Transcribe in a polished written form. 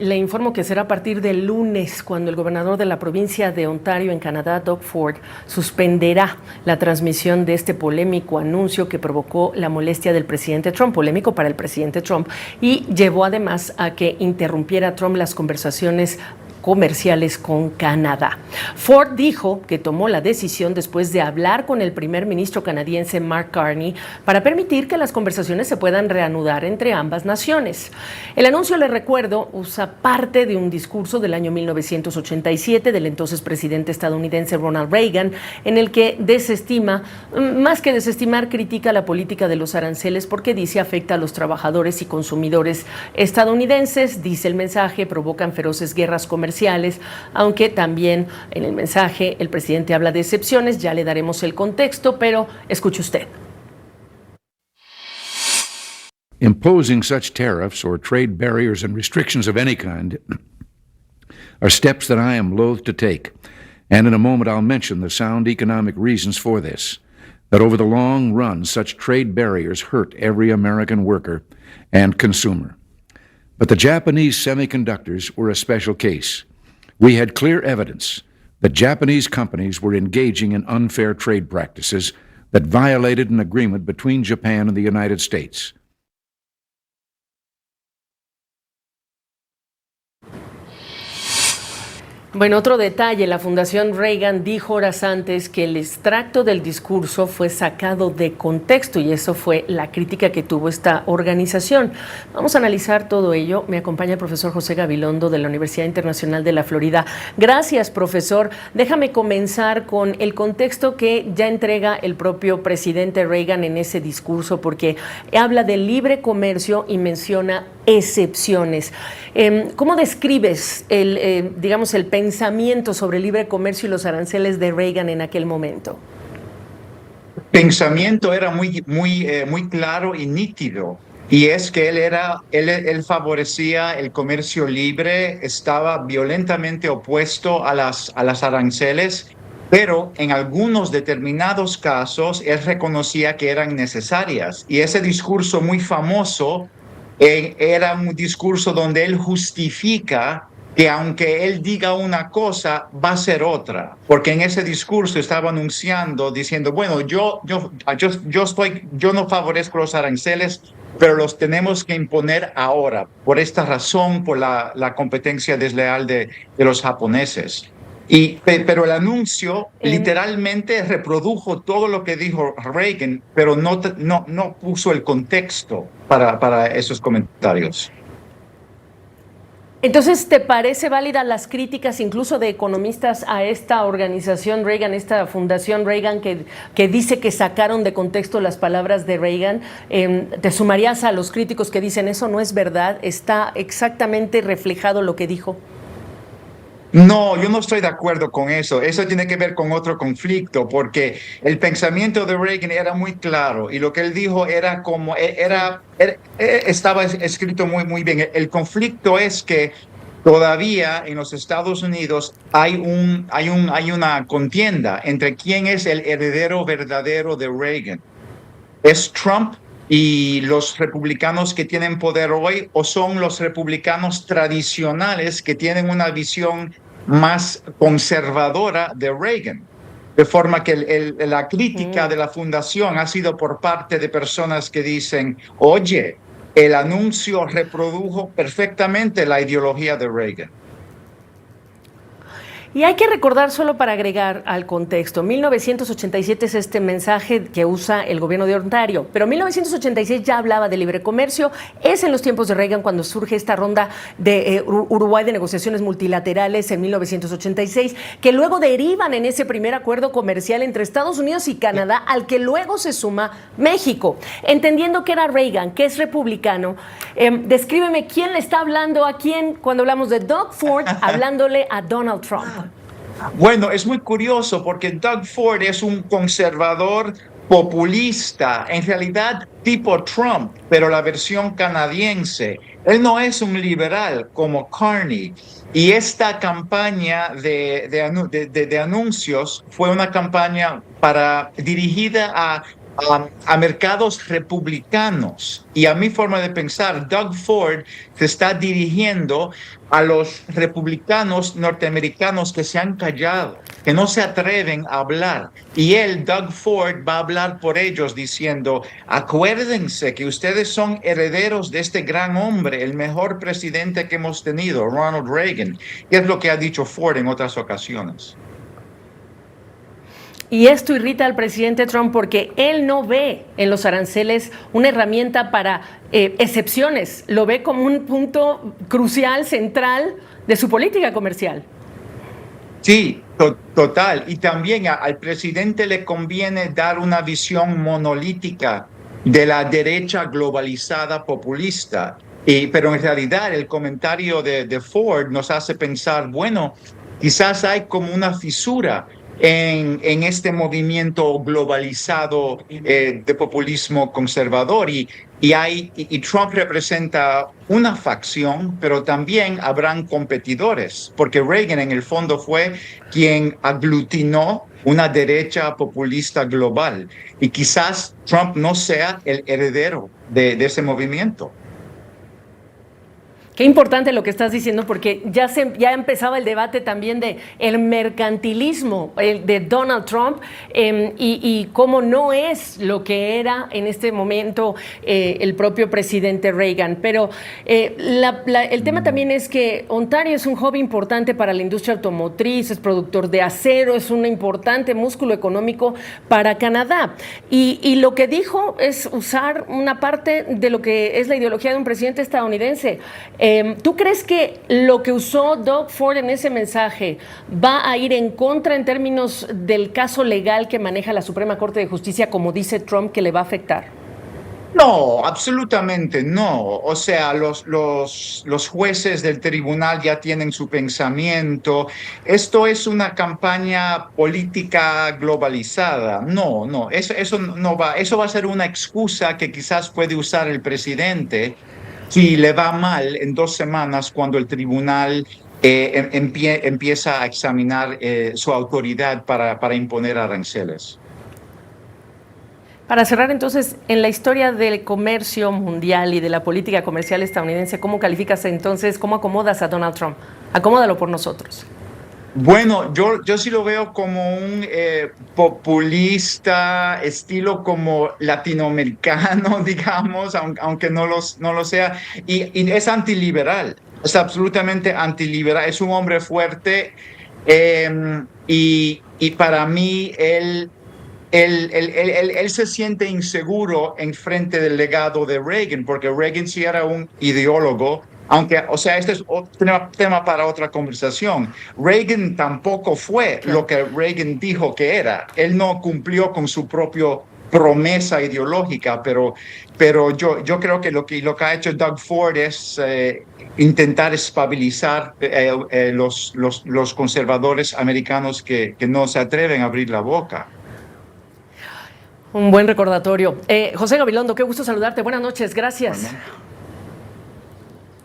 Le informo que será a partir del lunes cuando el gobernador de la provincia de Ontario, en Canadá, Doug Ford, suspenderá la transmisión de este polémico anuncio que provocó la molestia del presidente Trump, polémico para el presidente Trump, y llevó además a que interrumpiera Trump las conversaciones comerciales con Canadá. Ford dijo que tomó la decisión después de hablar con el primer ministro canadiense Mark Carney para permitir que las conversaciones se puedan reanudar entre ambas naciones. El anuncio, le recuerdo, usa parte de un discurso del año 1987 del entonces presidente estadounidense Ronald Reagan, en el que desestima, más que desestimar, critica la política de los aranceles porque dice afecta a los trabajadores y consumidores estadounidenses. Dice el mensaje, provocan feroces guerras comerciales, aunque también en el mensaje el presidente habla de excepciones. Ya le daremos el contexto, pero escuche usted. Imposing such tariffs or trade barriers and restrictions of any kind are steps that I am loath to take, and in a moment I'll mention the sound economic reasons for this, that over the long run such trade barriers hurt every American worker and consumer. But the Japanese semiconductors were a special case. We had clear evidence that Japanese companies were engaging in unfair trade practices that violated an agreement between Japan and the United States. Bueno, otro detalle, la Fundación Reagan dijo horas antes que el extracto del discurso fue sacado de contexto y eso fue la crítica que tuvo esta organización. Vamos a analizar todo ello. Me acompaña el profesor José Gabilondo de la Universidad Internacional de la Florida. Gracias, profesor. Déjame comenzar con el contexto que ya entrega el propio presidente Reagan en ese discurso, porque habla de libre comercio y menciona excepciones. ¿Cómo describes el pensamiento sobre el libre comercio y los aranceles de Reagan en aquel momento? Pensamiento era muy claro y nítido, y es que él favorecía el comercio libre, estaba violentamente opuesto a las aranceles, pero en algunos determinados casos él reconocía que eran necesarias, y ese discurso muy famoso era un discurso donde él justifica que aunque él diga una cosa, va a ser otra, porque en ese discurso estaba anunciando, diciendo, bueno, yo no favorezco los aranceles, pero los tenemos que imponer ahora, por esta razón, por la competencia desleal de los japoneses. Pero el anuncio literalmente reprodujo todo lo que dijo Reagan, pero no puso el contexto para esos comentarios. Entonces, ¿te parece válida las críticas incluso de economistas a esta organización Reagan, esta fundación Reagan, que dice que sacaron de contexto las palabras de Reagan? ¿Te sumarías a los críticos que dicen eso no es verdad, está exactamente reflejado lo que dijo? No, yo no estoy de acuerdo con eso. Eso tiene que ver con otro conflicto, porque el pensamiento de Reagan era muy claro y lo que él dijo era como estaba escrito muy bien. El conflicto es que todavía en los Estados Unidos hay una contienda entre quién es el heredero verdadero de Reagan. ¿Es Trump y los republicanos que tienen poder hoy, o son los republicanos tradicionales que tienen una visión más conservadora de Reagan? De forma que la crítica de la fundación ha sido por parte de personas que dicen, oye, el anuncio reprodujo perfectamente la ideología de Reagan. Y hay que recordar, solo para agregar al contexto, 1987 es este mensaje que usa el gobierno de Ontario, pero 1986 ya hablaba de libre comercio. Es en los tiempos de Reagan cuando surge esta ronda de Uruguay de negociaciones multilaterales en 1986, que luego derivan en ese primer acuerdo comercial entre Estados Unidos y Canadá, al que luego se suma México. Entendiendo que era Reagan, que es republicano, descríbeme quién le está hablando a quién cuando hablamos de Doug Ford hablándole a Donald Trump. Bueno, es muy curioso porque Doug Ford es un conservador populista, en realidad tipo Trump, pero la versión canadiense. Él no es un liberal como Carney. Y esta campaña de anuncios fue una campaña dirigida a a mercados republicanos. Y a mi forma de pensar, Doug Ford se está dirigiendo a los republicanos norteamericanos que se han callado, que no se atreven a hablar. Y él, Doug Ford, va a hablar por ellos diciendo, acuérdense que ustedes son herederos de este gran hombre, el mejor presidente que hemos tenido, Ronald Reagan, que es lo que ha dicho Ford en otras ocasiones. Y esto irrita al presidente Trump porque él no ve en los aranceles una herramienta para excepciones, lo ve como un punto crucial, central de su política comercial. Sí, total. Y también al presidente le conviene dar una visión monolítica de la derecha globalizada populista. Pero en realidad el comentario de Ford nos hace pensar, bueno, quizás hay como una fisura en este movimiento globalizado de populismo conservador y Trump representa una facción, pero también habrán competidores, porque Reagan en el fondo fue quien aglutinó una derecha populista global y quizás Trump no sea el heredero de ese movimiento. Qué importante lo que estás diciendo porque ya empezaba el debate también de el mercantilismo de Donald Trump y cómo no es lo que era en este momento el propio presidente Reagan. Pero el tema también es que Ontario es un hub importante para la industria automotriz, es productor de acero, es un importante músculo económico para Canadá. Y lo que dijo es usar una parte de lo que es la ideología de un presidente estadounidense. ¿Tú crees que lo que usó Doug Ford en ese mensaje va a ir en contra en términos del caso legal que maneja la Suprema Corte de Justicia, como dice Trump, que le va a afectar? No, absolutamente no. O sea, los jueces del tribunal ya tienen su pensamiento. Esto es una campaña política globalizada. No, eso no va. Eso va a ser una excusa que quizás puede usar el presidente si le va mal en 2 semanas cuando el tribunal empieza a examinar su autoridad para imponer aranceles. Para cerrar entonces, en la historia del comercio mundial y de la política comercial estadounidense, ¿cómo calificas entonces, cómo acomodas a Donald Trump? Acomódalo por nosotros. Bueno, yo sí lo veo como un populista, estilo como latinoamericano, digamos, aunque no lo sea, y es antiliberal, es absolutamente antiliberal, es un hombre fuerte y para mí él se siente inseguro en frente del legado de Reagan, porque Reagan sí era un ideólogo, aunque, o sea, este es otro tema para otra conversación. Reagan tampoco fue lo que Reagan dijo que era. Él no cumplió con su propia promesa ideológica, pero yo creo que lo que ha hecho Doug Ford es intentar estabilizar los conservadores americanos que no se atreven a abrir la boca. Un buen recordatorio. José Gabilondo, qué gusto saludarte. Buenas noches, gracias.